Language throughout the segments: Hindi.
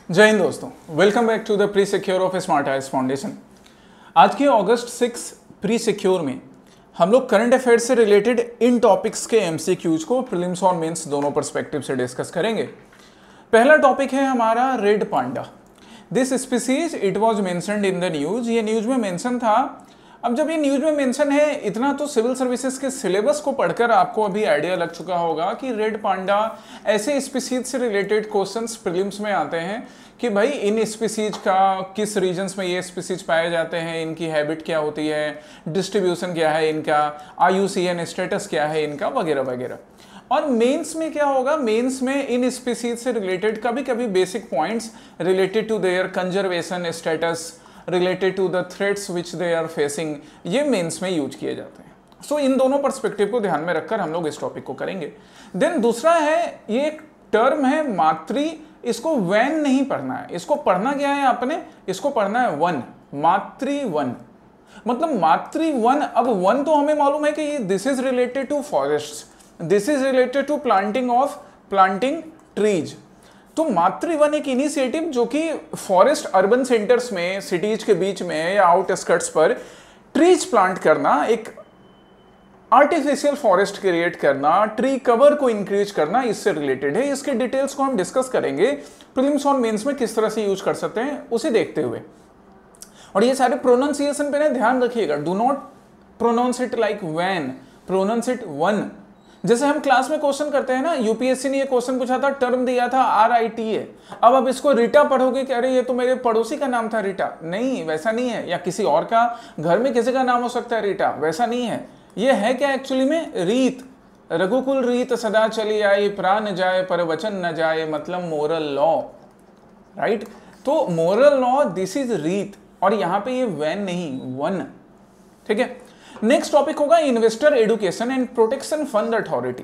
जय हिंद दोस्तों, welcome back to the pre secure of Smart Eyes Foundation. आज के अगस्त 6 प्री सिक्योर में हम लोग करंट अफेयर्स से रिलेटेड इन टॉपिक्स के एमसीक्यूज को प्रीलिम्स और मेंस दोनों पर्सपेक्टिव से डिस्कस करेंगे। पहला टॉपिक है हमारा red panda. This species it was mentioned in the news. ये न्यूज में मेंशन था। अब जब ये न्यूज में मेंशन है, इतना तो सिविल सर्विसेज के सिलेबस को पढ़कर आपको अभी आइडिया लग चुका होगा कि रेड पांडा ऐसे स्पीसीज से रिलेटेड क्वेश्चंस प्रीलिम्स में आते हैं कि भाई इन स्पीसीज का किस रीजन्स में ये स्पीसीज पाए जाते हैं, इनकी हैबिट क्या होती है, डिस्ट्रीब्यूशन क्या है इनका, IUCN स्टेटस क्या है इनका, वगैरह वगैरह। और मेंस में क्या होगा, मेंस में इन स्पीसीज से रिलेटेड कभी कभी basic points related to their conservation status, related to the threats which they are facing, ये मेंस में यूज किए जाते हैं। सो इन दोनों पर्सपेक्टिव को ध्यान में रखकर हम लोग इस टॉपिक को करेंगे। देन दूसरा है, ये एक टर्म है मातृ, इसको वैन नहीं पढ़ना है, इसको पढ़ना क्या है आपने, इसको पढ़ना है वन, मातृ वन। मतलब मातृ वन। अब वन तो हमें मालूम है कि ये this is related to forest, this is related to planting trees. तो मातृ वन एक इनिशिएटिव जो कि फॉरेस्ट अर्बन सेंटर्स में, सिटीज के बीच में या आउटस्कर्ट्स पर ट्रीज प्लांट करना, एक आर्टिफिशियल फॉरेस्ट क्रिएट करना, ट्री कवर को इंक्रीज करना, इससे रिलेटेड है। इसके डिटेल्स को हम डिस्कस करेंगे प्रीलिम्स और मेंस में किस तरह से यूज कर सकते हैं उसे देखते हुए। और ये सारे प्रोनाउंसिएशन पे ध्यान रखिएगा। Do not pronounce it like van, pronounce it van. जैसे हम क्लास में क्वेश्चन करते हैं ना, यूपीएससी ने ये क्वेश्चन पूछा था, टर्म दिया था RITA। अब आप इसको रीटा पढ़ोगे कि अरे ये तो मेरे पड़ोसी का नाम था रीटा, नहीं वैसा नहीं है। या किसी और का, घर में किसी का नाम हो सकता है रीटा, वैसा नहीं है। ये है क्या एक्चुअली में, रीत। रघुकुल रीत सदा चली आई, प्राण जाए पर वचन न जाए, मतलब मोरल लॉ, राइट। तो मोरल लॉ, दिस इज रीत, और यहां पे ये वैन नहीं, वन, ठीक है। नेक्स्ट टॉपिक होगा investor education and protection fund authority.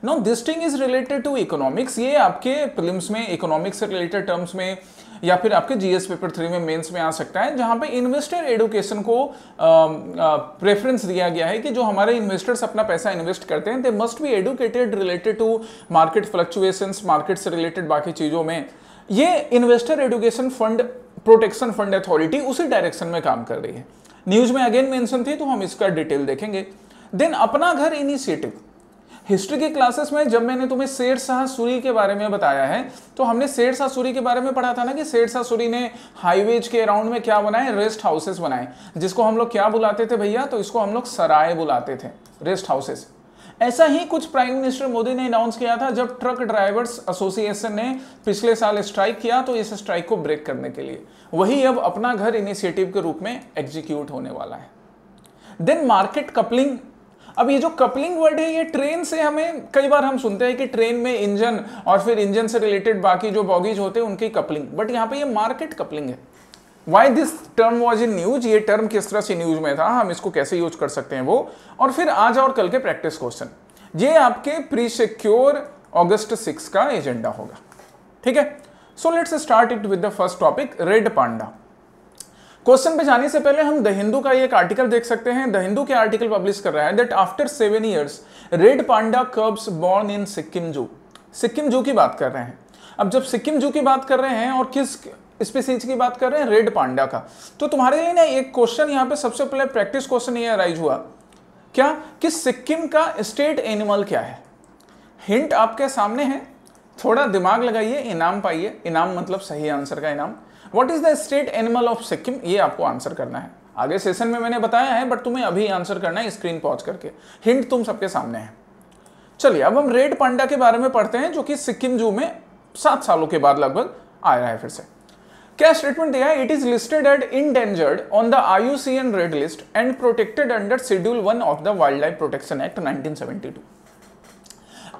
Now this thing is related to economics. ये आपके प्रीलिम्स में इकोनॉमिक्स से रिलेटेड टर्म्स में या फिर आपके GS पेपर 3 में, मेंस में आ सकता है, जहां पे इन्वेस्टर एजुकेशन को प्रेफरेंस दिया गया है कि जो हमारे इन्वेस्टर्स अपना पैसा इन्वेस्ट करते हैं, they must be educated related to market fluctuations, market से रिलेटेड बाकी चीजों में। ये investor education fund protection fund authority उसी डायरेक्शन में काम कर रही है। न्यूज में अगेन मेंशन थी, तो हम इसका डिटेल देखेंगे। देन अपना घर इनिशिएटिव। हिस्ट्री के क्लासेस में जब मैंने तुम्हें शेरशाह सूरी के बारे में बताया है, तो हमने शेरशाह सूरी के बारे में पढ़ा था ना कि शेरशाह सूरी ने हाईवेज के अराउंड में क्या बनाए, रेस्ट हाउसेस बनाए, जिसको हम लोग क्या बुलाते थे भैया, तो इसको हम लोग सराय बुलाते थे, रेस्ट हाउसेस। ऐसा ही कुछ प्राइम मिनिस्टर मोदी ने अनाउंस किया था जब ट्रक ड्राइवर्स एसोसिएशन ने पिछले साल स्ट्राइक किया, तो इस स्ट्राइक को ब्रेक करने के लिए वही अब अपना घर इनिशिएटिव के रूप में एग्जीक्यूट होने वाला है। Then market coupling. अब ये जो कपलिंग वर्ड है, ये ट्रेन से हमें कई बार हम सुनते हैं कि ट्रेन में इंजन और फिर इंजन से रिलेटेड बाकी जो बॉगीज होते हैं उनकी कपलिंग, बट यहाँ पे ये मार्केट कपलिंग है। Why this term was in news, ये टर्म किस तरह से न्यूज में था, हम इसको कैसे यूज कर सकते हैं वो, और फिर आज और कल के प्रैक्टिस क्वेश्चन। ये आपके प्री सिक्योर अगस्त 6 का एजेंडा होगा, ठीक है। So let's start it with the first topic, red panda. Question पे जाने से पहले हम द हिंदू का एक आर्टिकल देख सकते हैं। द हिंदू के आर्टिकल पब्लिश कर रहा है that after 7 years red panda कब्स born in Sikkim जू। सिक्किम जू की बात कर रहे हैं। अब जब सिक्किम जू की बात कर रहे हैं और किस स्पीसीज की बात कर रहे हैं, रेड पांडा का, तो तुम्हारे लिए ना एक क्वेश्चन यहाँ पे सबसे पहले प्रैक्टिस क्वेश्चन ये अराइज हुआ क्या कि सिक्किम का स्टेट एनिमल क्या है। हिंट आपके सामने है, थोड़ा दिमाग लगाइए, इनाम पाइए। इनाम मतलब सही आंसर का इनाम। What is the state animal of Sikkim, ये आपको आंसर करना है। आगे सेशन में मैंने बताया है, बट तुम्हें अभी आंसर करना है स्क्रीन पॉज करके। हिंट तुम सबके सामने है। चलिए अब हम रेड पांडा के बारे में पढ़ते हैं, जो कि सिक्किम जू में 7 सालों के बाद लगभग आ रहा है फिर से। क्या स्टेटमेंट दिया है, it is listed at endangered on the IUCN red list and protected under schedule 1 of the wild life protection act 1972।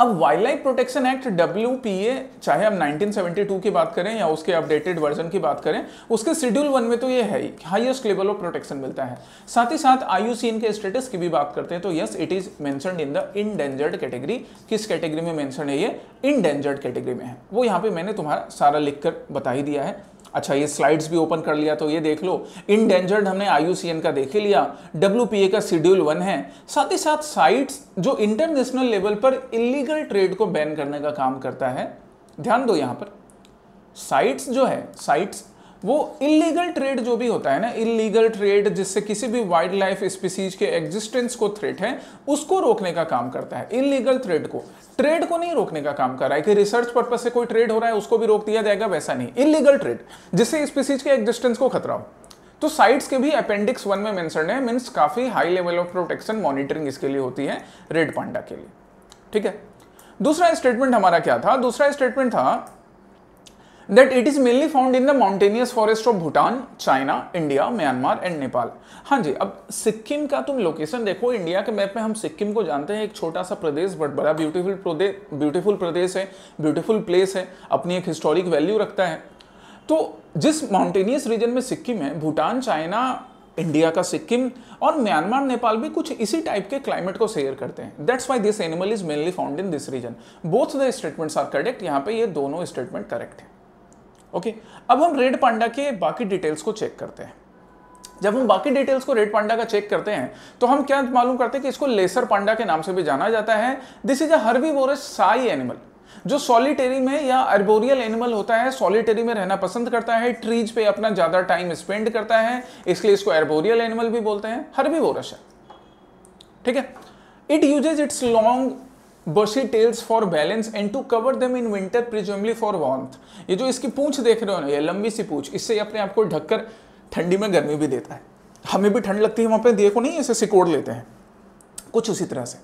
अब wild life protection act WPA, चाहे हम 1972 की बात करें या उसके अपडेटेड वर्जन की बात करें, उसके शेड्यूल 1 में तो ये है हाईएस्ट लेवल ऑफ प्रोटेक्शन मिलता है। साथ ही साथ IUCN के स्टेटस की भी बात करते हैं, तो yes it is mentioned in the endangered category. किस कैटेगरी में मेंशन है ये, इंडेंजर्ड कैटेगरी में है। वो यहाँ पे मैंने तुम्हारा सारा लिखकर बता ही दिया है। अच्छा, ये स्लाइड्स भी ओपन कर लिया, तो ये देख लो, इंडेंजर्ड हमने IUCN का देख ही लिया, WPA का शेड्यूल 1 है। साथ ही साथ साइट्स जो इंटरनेशनल लेवल पर इलीगल ट्रेड को बैन करने का काम करता है, ध्यान दो यहाँ पर। साइट्स जो है, साइट्स वो इलीगल ट्रेड जो भी होता है ना, इलीगल ट्रेड जिससे किसी भी वाइल्ड लाइफ स्पीसीज के एग्जिस्टेंस को थ्रेट है, उसको रोकने का काम करता है। इलीगल ट्रेड को नहीं रोकने का काम कर रहा है कि रिसर्च पर्पज से कोई ट्रेड हो रहा है उसको भी रोक दिया जाएगा, वैसा नहीं। इलीगल ट्रेड जिससे स्पीसीज के एग्जिस्टेंस को खतरा हो। तो साइट्स के भी अपेंडिक्स 1 में मेंशन है, मींस काफी high level of protection monitoring इसके लिए होती है रेड पांडा के लिए, ठीक है। दूसरा स्टेटमेंट हमारा क्या था? दूसरा स्टेटमेंट था that it is mainly found in the mountainous forest of Bhutan, China, India, Myanmar and Nepal। हाँ जी, अब सिक्किम का तुम लोकेशन देखो, इंडिया के मैप में हम सिक्किम को जानते हैं, एक छोटा सा प्रदेश बट बड़ा ब्यूटीफुल प्रदेश है, ब्यूटीफुल प्लेस है, अपनी एक हिस्टोरिक वैल्यू रखता है। तो जिस माउंटेनियस रीजन में सिक्किम है, भूटान, चाइना, इंडिया का सिक्किम और म्यांमार, नेपाल भी कुछ इसी टाइप के क्लाइमेट को शेयर करते हैं। That's why this animal is mainly found in this region. Both the statements are correct, यहाँ पे ये दोनों स्टेटमेंट करेक्ट है। ओके, अब हम रेड पांडा के बाकी डिटेल्स को चेक करते हैं। जब हम बाकी डिटेल्स को रेड पांडा का चेक करते हैं तो हम क्या मालूम करते हैं कि इसको लेसर पांडा के नाम से भी जाना जाता है। This is a herbivorous shy animal जो सॉलिटरी में या अर्बोरियल एनिमल होता है, सॉलिटरी में रहना पसंद करता है, ट्रीज पे अपना ज्यादा टाइम स्पेंड करता है, इसलिए इसको अर्बोरियल एनिमल भी बोलते हैं, हर्बीवोरस है, ठीक है। It uses it's long bushy tails for balance and to cover them in winter presumably for warmth। ये जो इसकी पूंछ देख रहे हो ना, ये लंबी सी पूंछ, इससे अपने आप को ढककर ठंडी में गर्मी भी देता है। हमें भी ठंड लगती है वहां पे, देखो नहीं ऐसे सिकोड़ लेते हैं, कुछ उसी तरह से।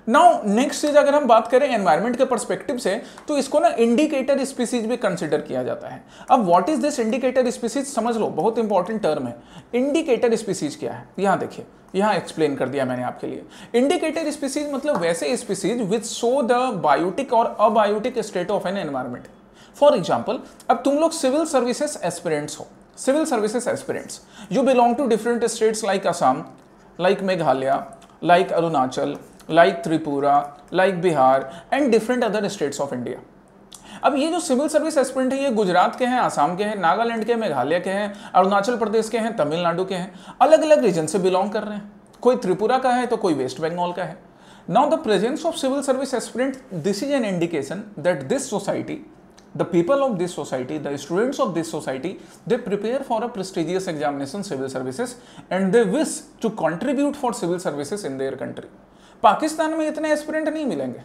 नाउ नेक्स्ट चीज अगर हम बात करें एनवायरमेंट के पर्सपेक्टिव से, तो इसको ना इंडिकेटर स्पीसीज भी कंसिडर किया जाता है। अब what is this indicator species, समझ लो, बहुत इंपॉर्टेंट टर्म है। इंडिकेटर स्पीसीज क्या है, यहां देखिए, यहां एक्सप्लेन कर दिया मैंने आपके लिए। इंडिकेटर स्पीसीज मतलब वैसे species which show the biotic और abiotic state of an environment. For example, अब तुम लोग सिविल सर्विसेज एस्पिरेंट्स हो, civil services aspirants, you belong to different states like Assam, like Meghalaya, like Arunachal, like Tripura, like Bihar and different other states of India. अब ये जो सिविल सर्विस एस्पिरेंट है, ये गुजरात के हैं, आसाम के हैं, नागालैंड के, मेघालय के हैं, अरुणाचल प्रदेश के हैं, तमिलनाडु के हैं, अलग अलग रीजन से बिलोंग कर रहे हैं। कोई त्रिपुरा का है तो कोई वेस्ट बंगाल का है। Now the presence of civil service aspirant, this is an indication that this society, the people of this society, the students of this society, they prepare for a prestigious examination civil services and they wish to contribute for civil services in their country। Pakistan में इतने एस्पिरेंट नहीं मिलेंगे।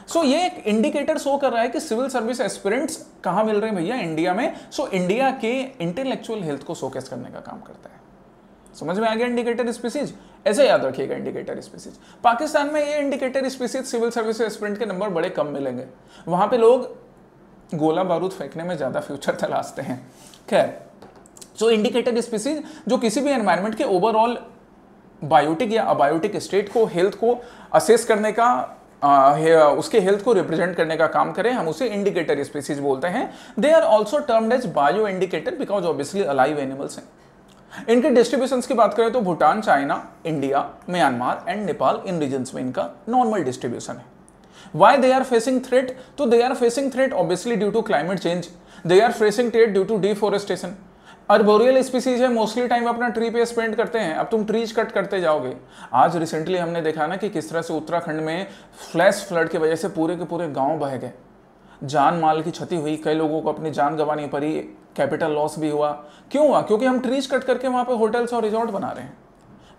सो ये एक इंडिकेटर शो कर रहा है कि सिविल सर्विस एस्पिरेंट्स कहां मिल रहे हैं भैया, इंडिया में। सो इंडिया के इंटेलेक्चुअल हेल्थ को शोकेस करने का काम करता है। समझ में आ गया इंडिकेटर स्पीसीज? ऐसे याद रखिएगा इंडिकेटर स्पीसीज। पाकिस्तान में ये indicator species civil service aspirant के नंबर बड़े कम मिलेंगे, वहां पे लोग गोला बारूद फेंकने में ज्यादा फ्यूचर तलाशते हैं। खैर, सो इंडिकेटर स्पीसीज जो किसी भी एनवायरनमेंट के ओवरऑल बायोटिक या अबायोटिक स्टेट को, हेल्थ को असेस करने का, उसके हेल्थ को रिप्रेजेंट करने का काम करें, हम उसे इंडिकेटर स्पीसीज बोलते हैं। They are also termed as bioindicator because obviously alive animals हैं। इनके डिस्ट्रीब्यूशन की बात करें तो Bhutan, China, India, Myanmar and Nepal, इन रीजन्स में इनका नॉर्मल डिस्ट्रीब्यूशन है। Why they are facing threat? तो they are facing threat obviously due to climate change. They are facing threat due to deforestation. Arboreal species है, मोस्टली टाइम अपना ट्री पे स्पेंड करते हैं। अब तुम ट्रीज कट करते जाओगे। आज रिसेंटली हमने देखा ना कि किस तरह से उत्तराखंड में फ्लैश फ्लड की वजह से पूरे के पूरे गांव बह गए, जान माल की क्षति हुई, कई लोगों को अपनी जान गंवानी पड़ी, कैपिटल लॉस भी हुआ। क्यों हुआ? क्योंकि हम ट्रीज कट करके वहां पे होटल्स और रिजॉर्ट बना रहे हैं।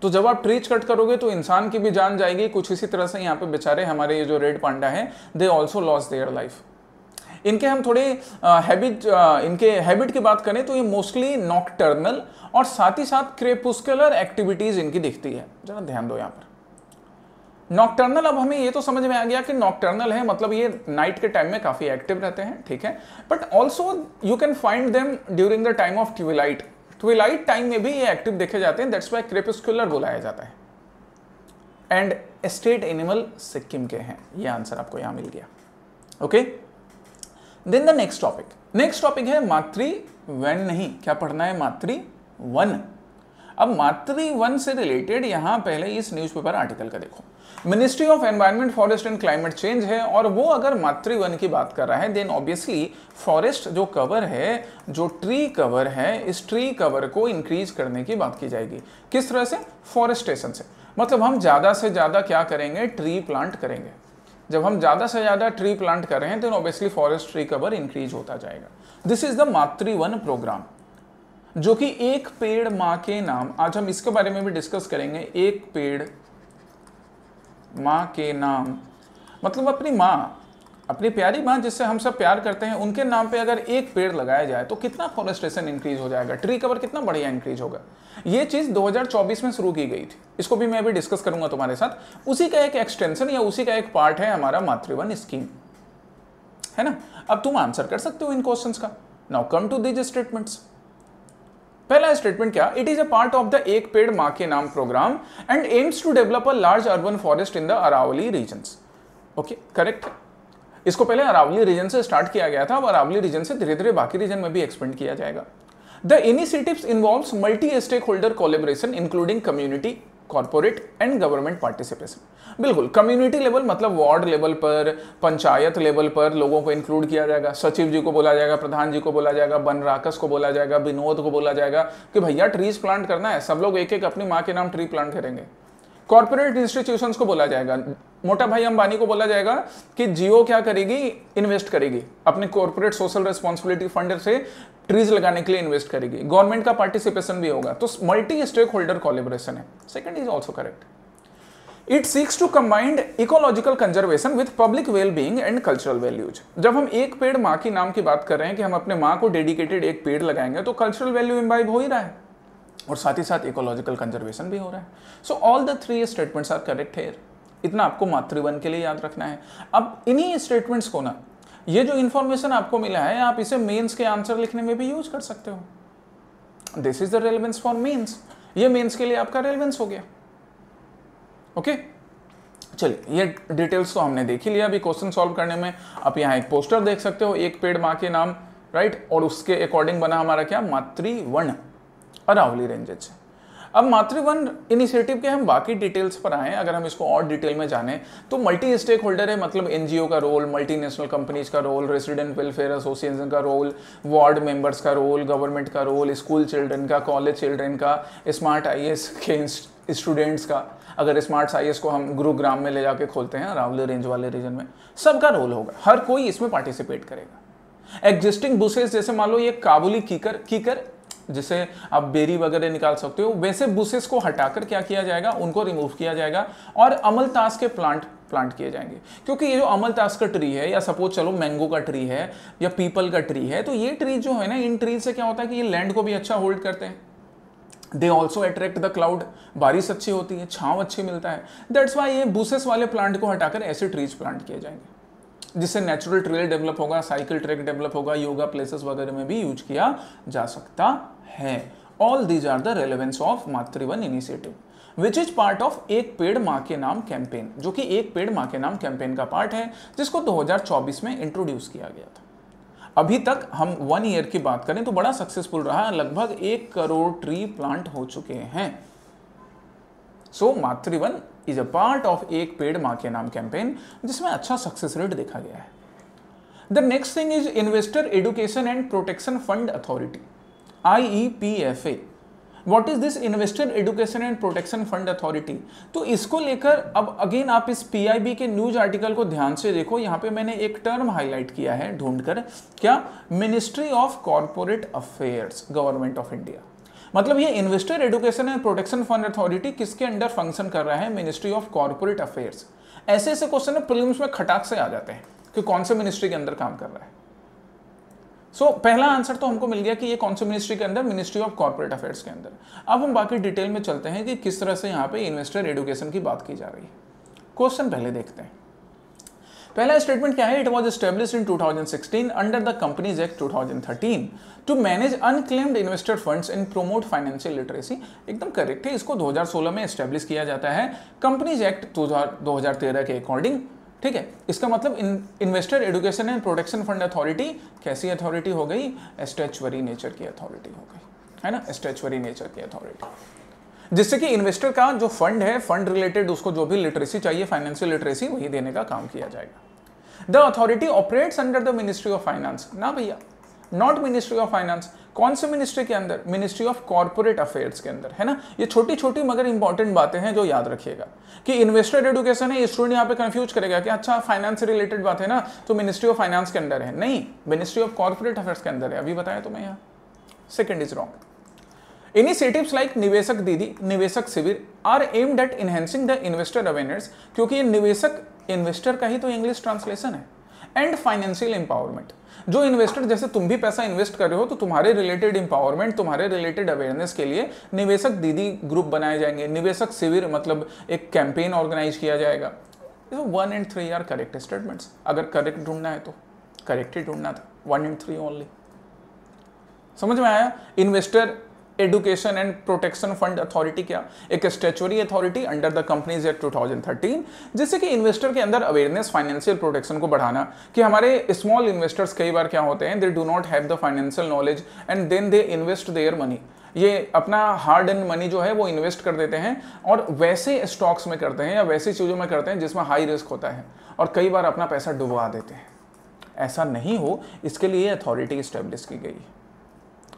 तो जब आप ट्रीज कट करोगे तो इंसान की भी जान जाएगी। कुछ इसी तरह से यहाँ पे बेचारे हमारे ये जो रेड पांडा है, they also loss their life. इनके हम थोड़े इनके हैबिट की बात करें तो ये मोस्टली नॉकटर्नल और साथ ही साथ क्रेपुस्कुलर एक्टिविटीज इनकी दिखती है। जरा ध्यान दो यहाँ पर नॉकटर्नल। अब हमें ये तो समझ में आ गया कि नॉकटर्नल है मतलब ये नाइट के टाइम में काफी एक्टिव रहते हैं, ठीक है। But also you can find them during the time of Twilight. Twilight time में भी ये एक्टिव देखे जाते हैं, दैट्स व्हाई क्रेपुस्कुलर बुलाया जाता है। एंड स्टेट एनिमल सिक्किम के हैं। ये आंसर आपको यहां मिल गया। Okay, then the next topic है मातृवन। नहीं, क्या पढ़ना है? मातृवन। अब मातृवन से रिलेटेड यहां पहले इस न्यूज़पेपर आर्टिकल का देखो। Ministry of environment, forest and climate change है और वो अगर मातृवन की बात कर रहा है देन ऑब्वियसली फॉरेस्ट जो कवर है, जो ट्री कवर है, इस ट्री कवर को इंक्रीज करने की बात की जाएगी। किस तरह से? फॉरेस्टेशन से। मतलब हम ज्यादा से ज्यादा क्या करेंगे? ट्री प्लांट करेंगे। जब हम ज़्यादा से ज़्यादा ट्री प्लांट कर रहे हैं तो obviously forest tree cover increase होता जाएगा। दिस इज द मातृवन प्रोग्राम, जो कि एक पेड़ माँ के नाम, आज हम इसके बारे में भी डिस्कस करेंगे। एक पेड़ माँ के नाम मतलब अपनी माँ, अपनी प्यारी माँ जिससे हम सब प्यार करते हैं, उनके नाम पे अगर एक पेड़ लगाया जाए तो कितना फॉरेस्टेशन इंक्रीज हो जाएगा, ट्री कवर कितना बढ़िया इंक्रीज होगा। ये चीज़ 2024 में शुरू की गई थी, इसको भी मैं अभी डिस्कस करूंगा तुम्हारे साथ। उसी का एक एक्सटेंशन या उसी का एक पार्ट है हमारा मातृवन स्कीम, है ना। अब तुम आंसर कर सकते हो इन क्वेश्चंस का। Now come to these statements. पहला स्टेटमेंट क्या, it is a part of the Ek Ped Maa Ke Naam programme and aims to develop a large urban forest in the Aravalli regions. Okay, correct है। इसको पहले अरावली रीजन से स्टार्ट किया गया था, अब अरावली रीजन से धीरे धीरे बाकी रीजन में भी एक्सपेंड किया जाएगा। The initiatives involves multi stakeholder collaboration including community, corporate and government participation. बिल्कुल, कम्युनिटी लेवल मतलब वार्ड लेवल पर, पंचायत लेवल पर लोगों को इंक्लूड किया जाएगा। सचिव जी को बोला जाएगा, प्रधान जी को बोला जाएगा, वन राकस को बोला जाएगा, विनोद को बोला जाएगा कि भैया ट्रीज प्लांट करना है, सब लोग एक एक अपनी माँ के नाम ट्री प्लांट करेंगे। कॉर्पोरेट इंस्टीट्यूशंस को बोला जाएगा, मोटा भाई अंबानी को बोला जाएगा कि जियो क्या करेगी, इन्वेस्ट करेगी अपने कॉर्पोरेट सोशल रिस्पॉन्सिबिलिटी फंड से ट्रीज लगाने के लिए इन्वेस्ट करेगी। गवर्नमेंट का पार्टिसिपेशन भी होगा, तो मल्टी स्टेक होल्डर कोलैबोरेशन है। Second is also correct. It seeks to combined ecological conservation with public well being and cultural values. जब हम एक पेड़ माँ की नाम की बात कर रहे हैं कि हम अपने माँ को डेडिकेटेड एक पेड़ लगाएंगे, तो कल्चरल वैल्यू इम्बाइब हो ही रहा है और साथ ही साथ इकोलॉजिकल कंजर्वेशन भी हो रहा है। So all the three statements are correct here. इतना आपको मातृवन के लिए याद रखना है। अब इन्हीं स्टेटमेंट्स को ना, ये जो इंफॉर्मेशन आपको मिला है, आप इसे मेंस के आंसर लिखने में भी यूज कर सकते हो। This is the relevance for mains. ये मेंस के लिए आपका रेलेवेंस हो गया। ओके, चलिए, ये डिटेल्स तो हमने देख ही लिया। अभी क्वेश्चन सॉल्व करने में आप यहाँ एक पोस्टर देख सकते हो, एक पेड़ माँ के नाम, राइट, और उसके अकॉर्डिंग बना हमारा क्या, मातृवन अरावली रेंजेस से। अब मातृवन इनिशिएटिव के हम बाकी डिटेल्स पर आए। अगर हम इसको और डिटेल में जाने तो मल्टी स्टेक होल्डर है, मतलब एनजीओ का रोल, मल्टीनेशनल कंपनीज का रोल, रेसिडेंट वेलफेयर एसोसिएशन का रोल, वार्ड मेंबर्स का रोल, गवर्नमेंट का रोल, स्कूल चिल्ड्रन का, कॉलेज चिल्ड्रन का, स्मार्ट आईएएस के स्टूडेंट्स का। अगर स्मार्ट आईएएस को हम गुरुग्राम में ले जाके खोलते हैं, अरावली रेंज वाले रीजन में, सबका रोल होगा, हर कोई इसमें पार्टिसिपेट करेगा। एग्जिस्टिंग बुशेस, जैसे मान लो ये काबुली कीकर जिसे आप बेरी वगैरह निकाल सकते हो, वैसे बुशेस को हटाकर क्या किया जाएगा, उनको रिमूव किया जाएगा और अमलतास के प्लांट किए जाएंगे। क्योंकि ये जो अमलतास का ट्री है, या सपोज चलो मैंगो का ट्री है या पीपल का ट्री है, तो ये ट्री जो है ना, इन ट्री से क्या होता है कि ये लैंड को भी अच्छा होल्ड करते हैं। They also attract the cloud, बारिश अच्छी होती है, छांव अच्छी मिलता है। दैट्स वाई ये बुशेस वाले प्लांट को हटाकर ऐसे ट्रीज प्लांट किए जाएंगे, जिससे नेचुरल ट्रेल डेवलप होगा, साइकिल ट्रैक डेवलप होगा, योगा प्लेसेस वगैरह में भी यूज किया जा सकता है। All these are the relevance of Matrivan initiative which is part of Ek Ped Maa Ke नाम कैंपेन, जो कि एक पेड़ माँ के नाम कैंपेन का पार्ट है, जिसको 2024 में इंट्रोड्यूस किया गया था। अभी तक हम 1 ईयर की बात करें तो बड़ा सक्सेसफुल रहा, लगभग 1 करोड़ ट्री प्लांट हो चुके हैं। सो मातृवन is a part of Ek Ped Maa Ke नाम कैंपेन, जिसमें अच्छा सक्सेस रेट देखा गया है। The next thing is investor education and protection fund authority, IEPFA। What is this investor education and protection fund authority? तो इसको लेकर अब अगेन आप इस PIB के न्यूज आर्टिकल को ध्यान से देखो। यहाँ पे मैंने एक टर्म हाईलाइट किया है ढूंढकर, क्या, ministry of corporate affairs, government of India. मतलब ये investor education and protection fund authority किसके अंडर फंक्शन कर रहा है, मिनिस्ट्री ऑफ कॉर्पोरेट अफेयर्स। ऐसे ऐसे क्वेश्चन प्रीलिम्स में खटाक से आ जाते हैं कि कौन से मिनिस्ट्री के अंदर काम कर रहा है। सो पहला आंसर तो हमको मिल गया कि ये कौन से मिनिस्ट्री के अंदर, मिनिस्ट्री ऑफ कॉर्पोरेट अफेयर्स के अंदर। अब हम बाकी डिटेल में चलते हैं कि किस तरह से यहाँ पे इन्वेस्टर एजुकेशन की बात की जा रही है। क्वेश्चन पहले देखते हैं। पहला स्टेटमेंट क्या है, it was established in 2016 under the companies act 2013 to manage unclaimed investor funds and promote financial literacy. एकदम करेक्ट है, इसको 2016 में एस्टैब्लिश किया जाता है कंपनीज एक्ट 2013 के अकॉर्डिंग। ठीक है, इसका मतलब investor education and protection fund authority कैसी अथॉरिटी हो गई, स्टैट्यूटरी नेचर की अथॉरिटी हो गई, है ना, स्टैट्यूटरी नेचर की अथॉरिटी, जिससे कि इन्वेस्टर का जो फंड है, फंड रिलेटेड उसको जो भी लिटरेसी चाहिए, फाइनेंशियल लिटरेसी, वही देने का काम किया जाएगा। The authority operates under the ministry of finance. ना भैया, नॉट मिनिस्ट्री ऑफ फाइनेंस। कौन से मिनिस्ट्री के अंदर? मिनिस्ट्री ऑफ कॉर्पोरेट अफेयर्स के अंदर, है ना। ये छोटी छोटी मगर इंपॉर्टेंट बातें हैं जो याद रखिएगा कि इन्वेस्टर एडुकेशन है, स्टूडेंट यहाँ पे कंफ्यूज करेगा कि अच्छा फाइनेंस से रिलेटेड बात है ना, तो मिनिस्ट्री ऑफ फाइनेंस के अंदर है। नहीं, मिनिस्ट्री ऑफ कॉर्पोरेट अफेयर्स के अंदर है, अभी बताया तुम्हें यहाँ। Second is wrong. Initiatives like Niveshak Didi, Niveshak Shivir are aimed at enhancing the investor awareness, क्योंकि ये निवेशक इन्वेस्टर का ही तो इंग्लिश ट्रांसलेशन है, एंड फाइनेंशियल एम्पावरमेंट। जो इन्वेस्टर, जैसे तुम भी पैसा इन्वेस्ट कर रहे हो, तो तुम्हारे रिलेटेड एम्पावरमेंट, तुम्हारे रिलेटेड अवेयरनेस के लिए निवेशक दीदी ग्रुप बनाए जाएंगे, निवेशक शिविर मतलब एक कैंपेन ऑर्गेनाइज किया जाएगा। 1 and 3 आर करेक्ट स्टेटमेंट्स। अगर करेक्ट ढूंढना है तो करेक्ट ही ढूंढना था, 1 and 3 ओनली। समझ में आया? Investor education and protection fund authority क्या? एक statutory authority under the companies act 2013, जिससे कि इन्वेस्टर के अंदर अवेयरनेस, फाइनेंशियल प्रोटेक्शन को बढ़ाना। कि हमारे स्मॉल इन्वेस्टर्स कई बार क्या होते हैं, they do not have the financial knowledge and then they invest their money. ये अपना हार्ड एंड मनी जो है वो इन्वेस्ट कर देते हैं और वैसे स्टॉक्स में करते हैं या वैसी चीज़ों में करते हैं जिसमें हाई रिस्क होता है, और कई बार अपना पैसा डुबवा देते हैं। ऐसा नहीं हो, इसके लिए अथॉरिटी इस्टेब्लिश की गई है,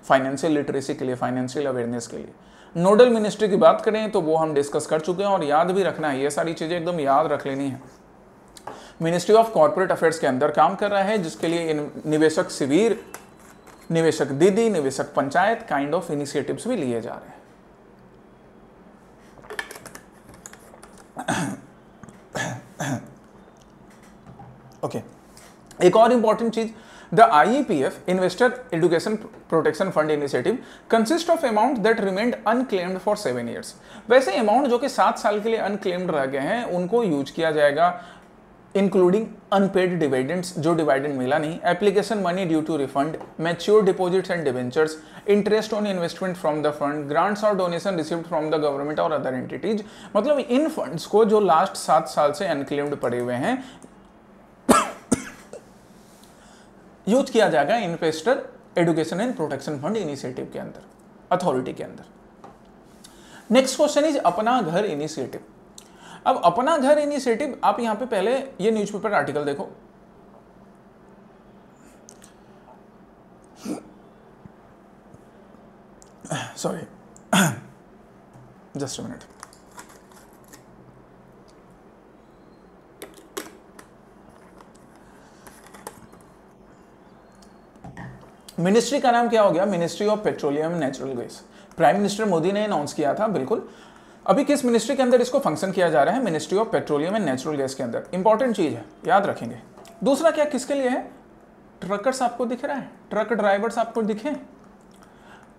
फाइनेंशियल लिटरेसी के लिए, फाइनेंशियल अवेयरनेस के लिए। नोडल मिनिस्ट्री की बात करें तो वो हम डिस्कस कर चुके हैं और याद भी रखना है, ये सारी चीज़ें एकदम याद रख लेनी है। मिनिस्ट्री ऑफ कॉर्पोरेट अफेयर्स के अंदर काम कर रहा है, जिसके लिए निवेशक शिविर, निवेशक दीदी, निवेशक पंचायत काइंड ऑफ इनिशिएटिव्स भी लिए जा रहे हैं। ओके, एक और इंपॉर्टेंट चीज, The IEPF Investor Education Protection Fund Initiative consists of amount that remained unclaimed for 7 years। वैसे अमाउंट जो कि 7 साल के लिए अनक्लेम्ड रह गए हैं उनको यूज किया जाएगा, इंक्लूडिंग अनपेड डिविडेंड्स, जो डिविडेंड मिला नहीं, application money due to refund, matured deposits and debentures, interest on investment from the fund, grants और donation received from the government और अदर एंटिटीज। मतलब इन फंड्स को जो लास्ट 7 साल से अनक्लेम्ड पड़े हुए हैं यूज किया जाएगा investor education and protection fund initiative के अंदर, अथॉरिटी के अंदर। नेक्स्ट क्वेश्चन इज अपना घर इनिशिएटिव। अब अपना घर इनिशिएटिव, आप यहां पे पहले ये न्यूज़पेपर आर्टिकल देखो, sorry just a minute. Ministry का नाम क्या हो गया? Ministry of petroleum and natural gas. Prime minister Modi ने अनाउंस किया था, बिल्कुल। अभी किस मिनिस्ट्री के अंदर इसको फंक्शन किया जा रहा है? Ministry of petroleum and natural gas के अंदर। इंपॉर्टेंट चीज है, याद रखेंगे। दूसरा क्या, किसके लिए है? ट्रकर्स आपको दिख रहा है, ट्रक ड्राइवर्स आपको दिखे?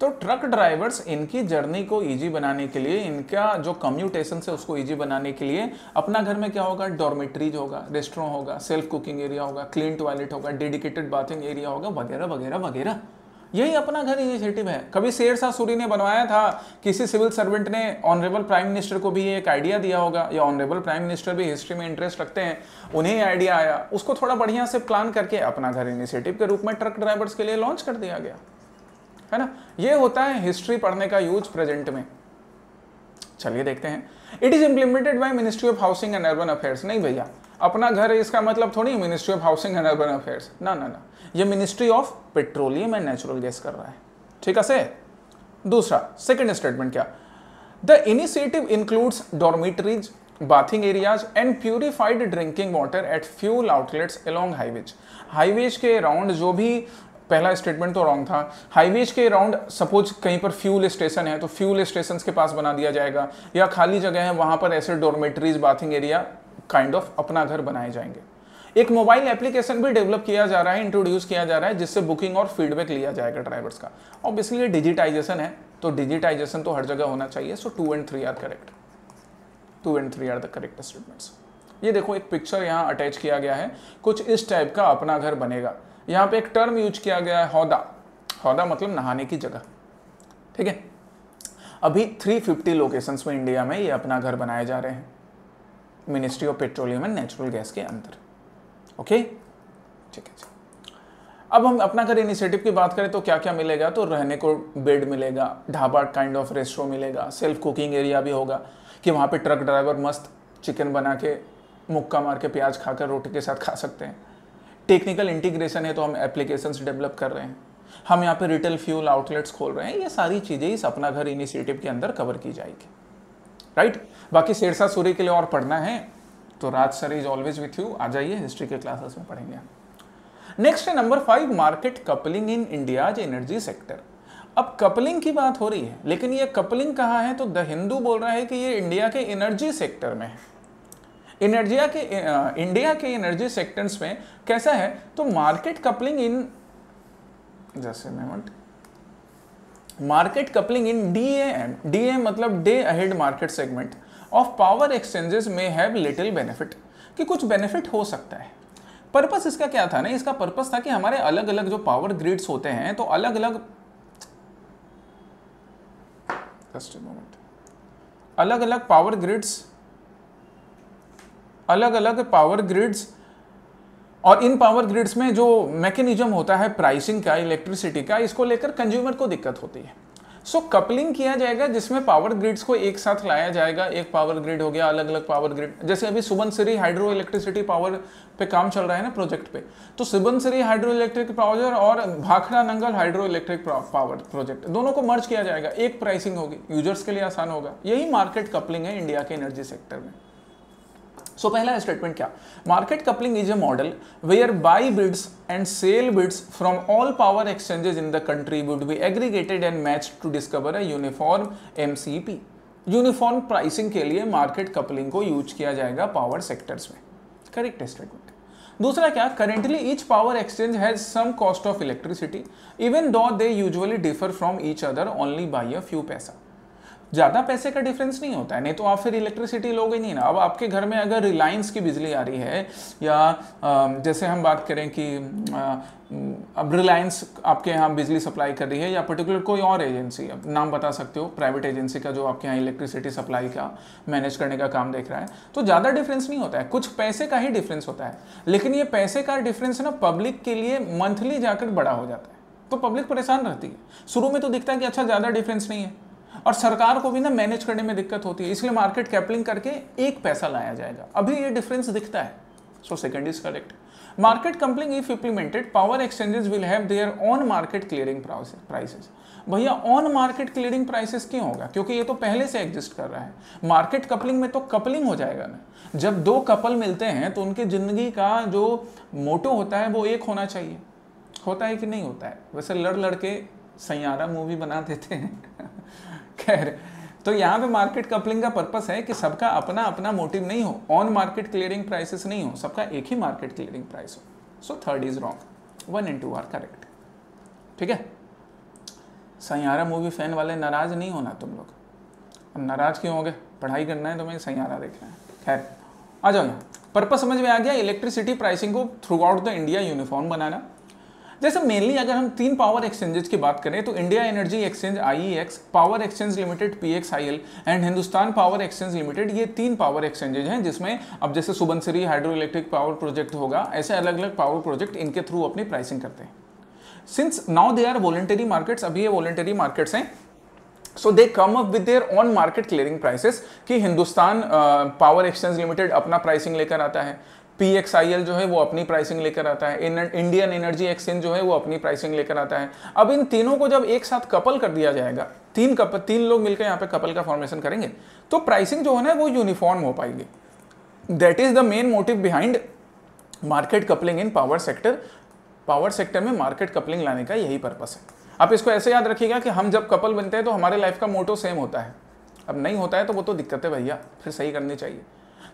तो ट्रक ड्राइवर्स, इनकी जर्नी को इजी बनाने के लिए, इनका जो कम्यूटेशन है उसको इजी बनाने के लिए अपना घर में क्या होगा? डॉर्मेट्रीज होगा, रेस्टोरेंट होगा, सेल्फ कुकिंग एरिया होगा, क्लीन टॉयलेट होगा, डेडिकेटेड बाथिंग एरिया होगा, वगैरह वगैरह वगैरह। यही अपना घर इनिशिएटिव है। कभी शेरशाह सूरी ने बनवाया था, किसी सिविल सर्वेंट ने ऑनरेबल प्राइम मिनिस्टर को भी एक आइडिया दिया होगा, या ऑनरेबल प्राइम मिनिस्टर भी हिस्ट्री में इंटरेस्ट रखते हैं, उन्हें आइडिया आया, उसको थोड़ा बढ़िया से प्लान करके अपना घर इनिशिएटिव के रूप में ट्रक ड्राइवर्स के लिए लॉन्च कर दिया गया, है ना। ये होता है हिस्ट्री पढ़ने का यूज प्रेजेंट में। चलिए देखते हैं। It is implemented by ministry of housing and urban affairs. नहीं भैया, अपना घर इसका मतलब थोड़ी ministry of housing and urban affairs, ना ना ना, ये ministry of petroleum and natural gas कर रहा है, ठीक है से। दूसरा, सेकंड स्टेटमेंट क्या? The initiative includes dormitories, bathing areas and purified drinking water at fuel outlets along highways. Highways के राउंड, जो भी पहला स्टेटमेंट तो रॉन्ग था, हाईवेज के राउंड सपोज कहीं पर फ्यूल स्टेशन है तो फ्यूल स्टेशन के पास बना दिया जाएगा, या खाली जगह है वहां पर ऐसे dormitories, bathing area kind of अपना घर बनाए जाएंगे। एक मोबाइल एप्लीकेशन भी डेवलप किया जा रहा है, इंट्रोड्यूस किया जा रहा है, जिससे बुकिंग और फीडबैक लिया जाएगा ड्राइवर्स का। ऑब्वियसली ये डिजिटाइजेशन है, तो डिजिटाइजेशन तो हर जगह होना चाहिए। So 2 and 3 are correct, 2 and 3 are the correct statements. ये देखो एक पिक्चर यहाँ अटैच किया गया है, कुछ इस टाइप का अपना घर बनेगा। यहाँ पे एक टर्म यूज किया गया है, हौदा। हौदा मतलब नहाने की जगह, ठीक है। अभी 350 लोकेशंस में इंडिया में ये अपना घर बनाए जा रहे हैं ministry of petroleum and natural gas के अंदर, ओके, ठीक है। अब हम अपना घर इनिशिएटिव की बात करें तो क्या क्या मिलेगा? तो रहने को बेड मिलेगा, ढाबा काइंड ऑफ रेस्टोरेंट मिलेगा, सेल्फ कुकिंग एरिया भी होगा कि वहाँ पे ट्रक ड्राइवर मस्त चिकन बना के, मुक्का मार के, प्याज खाकर रोटी के साथ खा सकते हैं। टेक्निकल इंटीग्रेशन है तो हम एप्लीकेशंस डेवलप कर रहे हैं। हम यहाँ पे रिटेल फ्यूल आउटलेट्स खोल रहे हैं, ये सारी चीज़ें इस अपना घर इनिशिएटिव के अंदर कवर की जाएगी, राइट। बाकी शेरशाह सूरी के लिए और पढ़ना है तो Raj sir is always with you, आ जाइए, हिस्ट्री के क्लासेस में पढ़ेंगे। नेक्स्ट है number 5, market coupling in India's energy sector. अब कपलिंग की बात हो रही है, लेकिन ये कपलिंग कहाँ है, तो द हिंदू बोल रहा है कि ये इंडिया के एनर्जी सेक्टर में है। इंडिया के एनर्जी सेक्टर्स में कैसा है, तो मार्केट कपलिंग इन, जैसे मार्केट कपलिंग इन डीएम मतलब day ahead market segment of power exchanges में हैव लिटिल बेनिफिट, कि कुछ बेनिफिट हो सकता है। पर्पस इसका क्या था ना, इसका पर्पस था कि हमारे अलग अलग जो पावर ग्रिड्स होते हैं, तो अलग अलग पावर ग्रिड्स और इन पावर ग्रिड्स में जो मैकेनिज्म होता है प्राइसिंग का, इलेक्ट्रिसिटी का, इसको लेकर कंज्यूमर को दिक्कत होती है। सो कपलिंग किया जाएगा जिसमें पावर ग्रिड्स को एक साथ लाया जाएगा। एक पावर ग्रिड हो गया, अलग अलग पावर ग्रिड, जैसे अभी सुबनसिरी हाइड्रो इलेक्ट्रिसिटी पावर पे काम चल रहा है ना प्रोजेक्ट पे, तो सुबनसिरी हाइड्रो इलेक्ट्रिक पावर और Bhakra Nangal hydro electric power project दोनों को मर्ज किया जाएगा, एक प्राइसिंग होगी, यूजर्स के लिए आसान होगा। यही मार्केट कपलिंग है इंडिया के एनर्जी सेक्टर में। सो पहला स्टेटमेंट क्या, market coupling is a model where buy bids and sell bids from all power exchanges in the country would be aggregated and matched to discover a uniform MCP. Uniform pricing के लिए मार्केट कपलिंग को यूज किया जाएगा पावर सेक्टर्स में। Correct statement. दूसरा क्या, currently each power exchange has some cost of electricity even though they usually differ from each other only by a few पैसा। ज़्यादा पैसे का डिफरेंस नहीं होता है, नहीं तो आप फिर इलेक्ट्रिसिटी लोगे नहीं ना। अब आपके घर में अगर रिलायंस की बिजली आ रही है, या जैसे हम बात करें कि अब रिलायंस आपके यहाँ बिजली सप्लाई कर रही है, या पर्टिकुलर कोई और एजेंसी, अब नाम बता सकते हो, प्राइवेट एजेंसी का जो आपके यहाँ इलेक्ट्रिसिटी सप्लाई का मैनेज करने का काम देख रहा है, तो ज़्यादा डिफरेंस नहीं होता है, कुछ पैसे का ही डिफरेंस होता है। लेकिन ये पैसे का डिफरेंस ना पब्लिक के लिए मंथली जाकर बड़ा हो जाता है, तो पब्लिक परेशान रहती है। शुरू में तो दिखता है कि अच्छा ज़्यादा डिफरेंस नहीं है, और सरकार को भी ना मैनेज करने में दिक्कत होती है, इसलिए मार्केट कैपलिंग करके एक पैसा लाया जाएगा। अभी ये डिफरेंस दिखता है, so second is correct. Market coupling if implemented, power exchanges will have their own market clearing prices. भैया ऑन मार्केट क्लियरिंग प्राइसेस क्यों होगा, क्योंकि ये तो पहले से एग्जिस्ट कर रहा है। मार्केट कपलिंग में तो कपलिंग हो जाएगा ना, जब दो कपल मिलते हैं तो उनकी जिंदगी का जो मोटो होता है वो एक होना चाहिए। होता है कि नहीं होता है? वैसे लड़ के सैयारा मूवी बना देते हैं खैर, तो यहाँ पे मार्केट कपलिंग का पर्पस है कि सबका अपना अपना मोटिव नहीं हो, ऑन मार्केट क्लियरिंग प्राइसेस नहीं हो, सबका एक ही मार्केट क्लियरिंग प्राइस हो। So third is wrong, 1 and 2 are correct. ठीक है, सैयारा मूवी फैन वाले नाराज नहीं होना तुम लोग। अब नाराज क्यों हो गए? पढ़ाई करना है तुम्हें, सैयारा देखना है। खैर आ जाओ यहाँ, पर्पस समझ में आ गया। इलेक्ट्रिसिटी प्राइसिंग को throughout the India uniform बनाना। जैसे मेनली अगर हम 3 पावर एक्सचेंजेस की बात करें तो India energy exchange IEX, power exchange limited PXIL and Hindustan power exchange limited, ये 3 पावर एक्सचेंजेज हैं जिसमें अब जैसे Subansiri hydro electric power project होगा, ऐसे अलग अलग पावर प्रोजेक्ट इनके थ्रू अपनी प्राइसिंग करते हैं। Since now they are voluntary markets, अभी ये वॉलंटरी मार्केट्स हैं, so they come up with their own market clearing prices कि हिंदुस्तान पावर एक्सचेंज लिमिटेड अपना प्राइसिंग लेकर आता है, PXIL जो है वो अपनी प्राइसिंग लेकर आता है, इंडियन एनर्जी एक्सचेंज जो है वो अपनी प्राइसिंग लेकर आता है। अब इन तीनों को जब एक साथ कपल कर दिया जाएगा, तीन लोग मिलकर यहाँ पे कपल का फॉर्मेशन करेंगे, तो प्राइसिंग जो है ना वो यूनिफॉर्म हो पाएगी। That is the main motive behind market coupling in power sector. Power sector में मार्केट कपलिंग लाने का यही पर्पस है। आप इसको ऐसे याद रखिएगा कि हम जब कपल बनते हैं तो हमारे लाइफ का मोटो सेम होता है, अब नहीं होता है तो वो तो दिक्कत है भैया, फिर सही करनी चाहिए।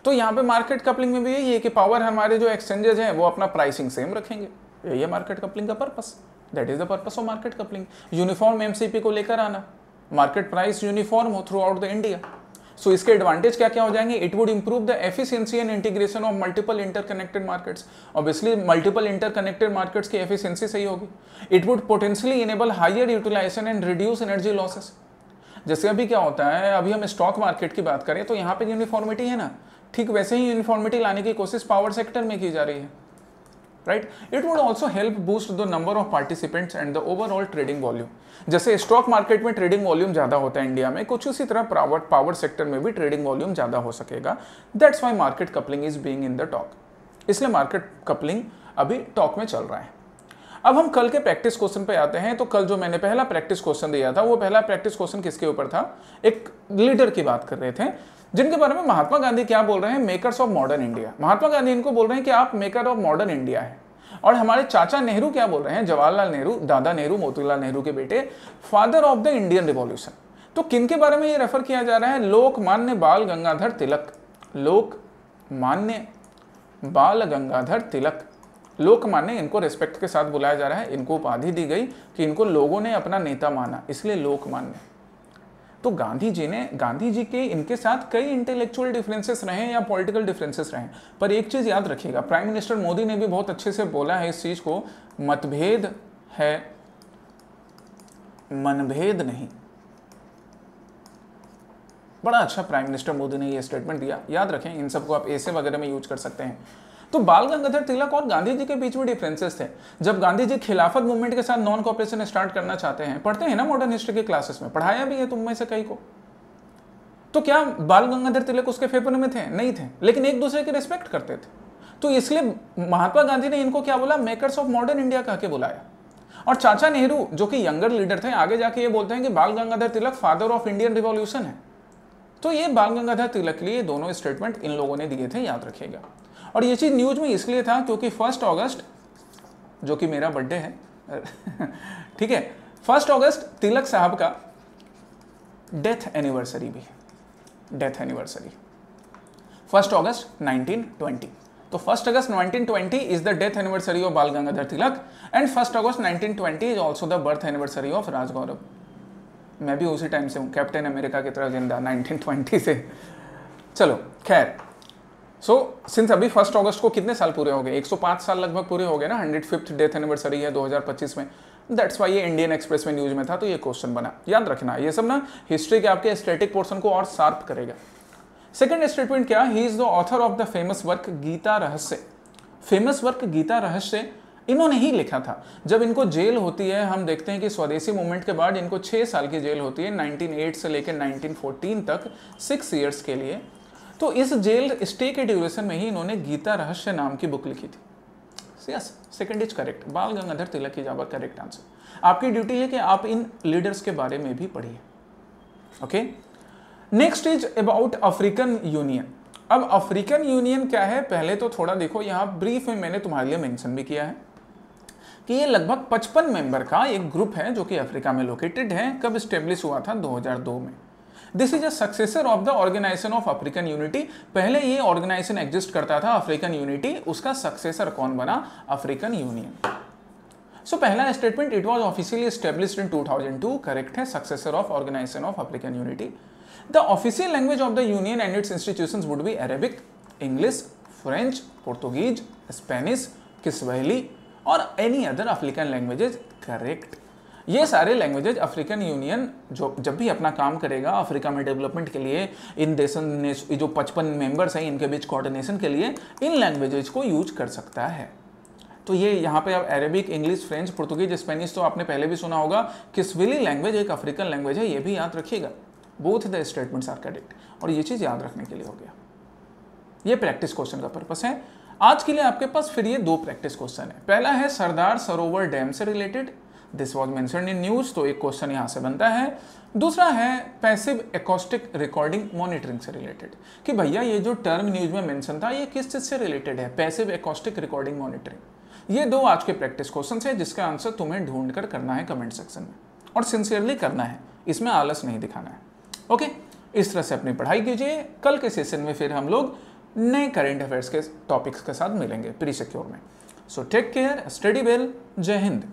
तो यहाँ पे मार्केट कपलिंग में भी यही है कि पावर हमारे जो एक्सचेंजेस हैं वो अपना प्राइसिंग सेम रखेंगे, यही है मार्केट कपलिंग का purpose. That is the purpose of market coupling. Uniform MCP को लेकर आना, मार्केट प्राइस यूनिफॉर्म हो थ्रू आउट द इंडिया। सो इसके एडवांटेज क्या क्या हो जाएंगे? It would improve the efficiency and integration of multiple interconnected markets. Obviously multiple interconnected markets की एफिशिएंसी सही होगी। It would potentially enable higher utilisation and reduce energy losses. जैसे अभी क्या होता है, अभी हम स्टॉक मार्केट की बात करें तो यहाँ पे यूनिफॉर्मिटी है ना, ठीक वैसे ही यूनिफॉर्मिटी लाने की कोशिश पावर सेक्टर में की जा रही है, right. It would also help boost the number of participants and the overall trading volume. जैसे स्टॉक मार्केट में ट्रेडिंग वॉल्यूम ज्यादा होता है इंडिया में, कुछ उसी तरह पावर सेक्टर में भी ट्रेडिंग वॉल्यूम ज्यादा हो सकेगा। That's why market coupling is being in the talk. इसलिए मार्केट कपलिंग अभी टॉक में चल रहा है। अब हम कल के प्रैक्टिस क्वेश्चन पे आते हैं। तो कल जो मैंने पहला प्रैक्टिस क्वेश्चन दिया था, वो पहला प्रैक्टिस क्वेश्चन किसके ऊपर था? एक लीडर की बात कर रहे थे जिनके बारे में महात्मा गांधी क्या बोल रहे हैं? Makers of modern India. Mahatma Gandhi इनको बोल रहे हैं कि आप मेकर ऑफ मॉडर्न इंडिया है। और हमारे चाचा नेहरू क्या बोल रहे हैं? जवाहरलाल नेहरू, दादा नेहरू, मोतीलाल नेहरू के बेटे, father of the Indian revolution. तो किन के बारे में ये रेफर किया जा रहा है? लोकमान्य बाल गंगाधर तिलक। लोकमान्य बाल गंगाधर तिलक, लोकमान्य, इनको रिस्पेक्ट के साथ बुलाया जा रहा है। इनको उपाधि दी गई कि इनको लोगों ने अपना नेता माना, इसलिए लोकमान्य। तो गांधी जी के इनके साथ कई इंटेलेक्चुअल डिफरेंसेस रहे या पॉलिटिकल डिफरेंसेस रहे, पर एक चीज याद रखिएगा, प्राइम मिनिस्टर मोदी ने भी बहुत अच्छे से बोला है इस चीज को, मतभेद है, मनभेद नहीं। बड़ा अच्छा प्राइम मिनिस्टर मोदी ने ये स्टेटमेंट दिया, याद रखें, इन सबको आप ऐसे वगैरह में यूज कर सकते हैं। तो बाल गंगाधर तिलक और गांधी जी के बीच में डिफरेंसेस थे। जब गांधी जी खिलाफत मूवमेंट के साथ नॉन कॉपरेशन स्टार्ट करना चाहते हैं, पढ़ते हैं ना मॉडर्न हिस्ट्री के क्लासेस में, पढ़ाया भी है तुम में से कई को, तो क्या बाल गंगाधर तिलक उसके फेवर में थे? नहीं थे, लेकिन एक दूसरे की रिस्पेक्ट करते थे। तो इसलिए महात्मा गांधी ने इनको क्या बोला? मेकर्स ऑफ मॉडर्न इंडिया कह के बुलाया। और चाचा नेहरू जो कि यंगर लीडर थे, आगे जाके ये बोलते हैं कि बाल गंगाधर तिलक फादर ऑफ इंडियन रिवॉल्यूशन है। तो ये बाल गंगाधर तिलक के लिए दोनों स्टेटमेंट इन लोगों ने दिए थे, याद रखिएगा। और ये चीज न्यूज में इसलिए था क्योंकि 1 अगस्त, जो कि मेरा बर्थडे है ठीक है, 1 अगस्त तिलक साहब का डेथ एनिवर्सरी भी है। Death anniversary 1 August 1920। तो 1 August 1920 is the death anniversary of Bal Gangadhar Tilak and 1 August 1920 is also the birth anniversary of Rajgaurav. मैं भी उसी टाइम से हूँ, कैप्टन अमेरिका की तरह जिंदा 1920 से। चलो खैर, सिंस अभी 1 अगस्त को कितने साल पूरे हो गए? 105 साल लगभग पूरे हो गए ना। 105th डेथ एनिवर्सरी है 2025 में। दैट्स वाई ये इंडियन एक्सप्रेस में न्यूज में था, तो ये क्वेश्चन बना। याद रखना, ये सब ना हिस्ट्री के आपके स्टैटिक पोर्शन को और शार्प करेगा। सेकंड स्टेटमेंट क्या? He is the author of the famous work Gita Rahasya. Famous work Gita रहस्य इन्होंने ही लिखा था। जब इनको जेल होती है, हम देखते हैं कि स्वदेशी मूवमेंट के बाद इनको 6 साल की जेल होती है, 1908 से लेकर 1914 तक 6 ईयर्स के लिए। तो इस जेल स्टे के ड्यूरेशन में ही इन्होंने गीता रहस्य नाम की बुक लिखी थी। यस, सेकंड इज करेक्ट, बाल गंगाधर तिलक की जवाब करेक्ट आंसर। आपकी ड्यूटी है कि आप इन लीडर्स के बारे में भी पढ़िए। Okay, next is about African union. अब अफ्रीकन यूनियन क्या है? पहले तो थोड़ा देखो, यहाँ ब्रीफ में मैंने तुम्हारे लिए मेंशन भी किया है कि ये लगभग 55 मेंबर का एक ग्रुप है जो कि अफ्रीका में लोकेटेड है। कब स्टेब्लिश हुआ था? 2002 में। This is a successor of the organisation of African unity. पहले ये ऑर्गेनाइजेशन एग्जिस्ट करता था, अफ्रीकन यूनिटी, उसका सक्सेसर कौन बना? African union. सो पहला statement, it was officially established in 2002, correct है, successor of organization of African unity. The official language of the union and its institutions would be Arabic, English, French, Portuguese, Spanish, Kiswahili और any other African languages, correct. ये सारे लैंग्वेजेज अफ्रीकन यूनियन जो जब भी अपना काम करेगा अफ्रीका में डेवलपमेंट के लिए, इन देशों ने जो 55 मेंबर्स हैं इनके बीच कोऑर्डिनेशन के लिए इन लैंग्वेजेज को यूज कर सकता है। तो ये यहाँ पे अब Arabic, English, French, Portuguese, Spanish तो आपने पहले भी सुना होगा। किस्वाहिली लैंग्वेज एक अफ्रीकन लैंग्वेज है, ये भी याद रखिएगा। Both the statements are correct. और ये चीज़ याद रखने के लिए हो गया, ये प्रैक्टिस क्वेश्चन का पर्पस है। आज के लिए आपके पास फिर ये 2 प्रैक्टिस क्वेश्चन है। पहला है सरदार सरोवर डैम से related, this was mentioned in news, तो एक क्वेश्चन यहाँ से बनता है। दूसरा है पैसिव एकॉस्टिक रिकॉर्डिंग मॉनिटरिंग से रिलेटेड, कि भैया ये जो टर्म न्यूज में मेंशन था ये किस चीज से रिलेटेड है? Passive acoustic recording monitoring. ये 2 आज के प्रैक्टिस क्वेश्चन है जिसका आंसर तुम्हें ढूंढ कर करना है कमेंट सेक्शन में, और सिंसियरली करना है, इसमें आलस नहीं दिखाना है। ओके, इस तरह से अपनी पढ़ाई कीजिए। कल के सेशन में फिर हम लोग नए करेंट अफेयर्स के टॉपिक्स के साथ मिलेंगे प्री सिक्योर में। So take care, study well, जय हिंद।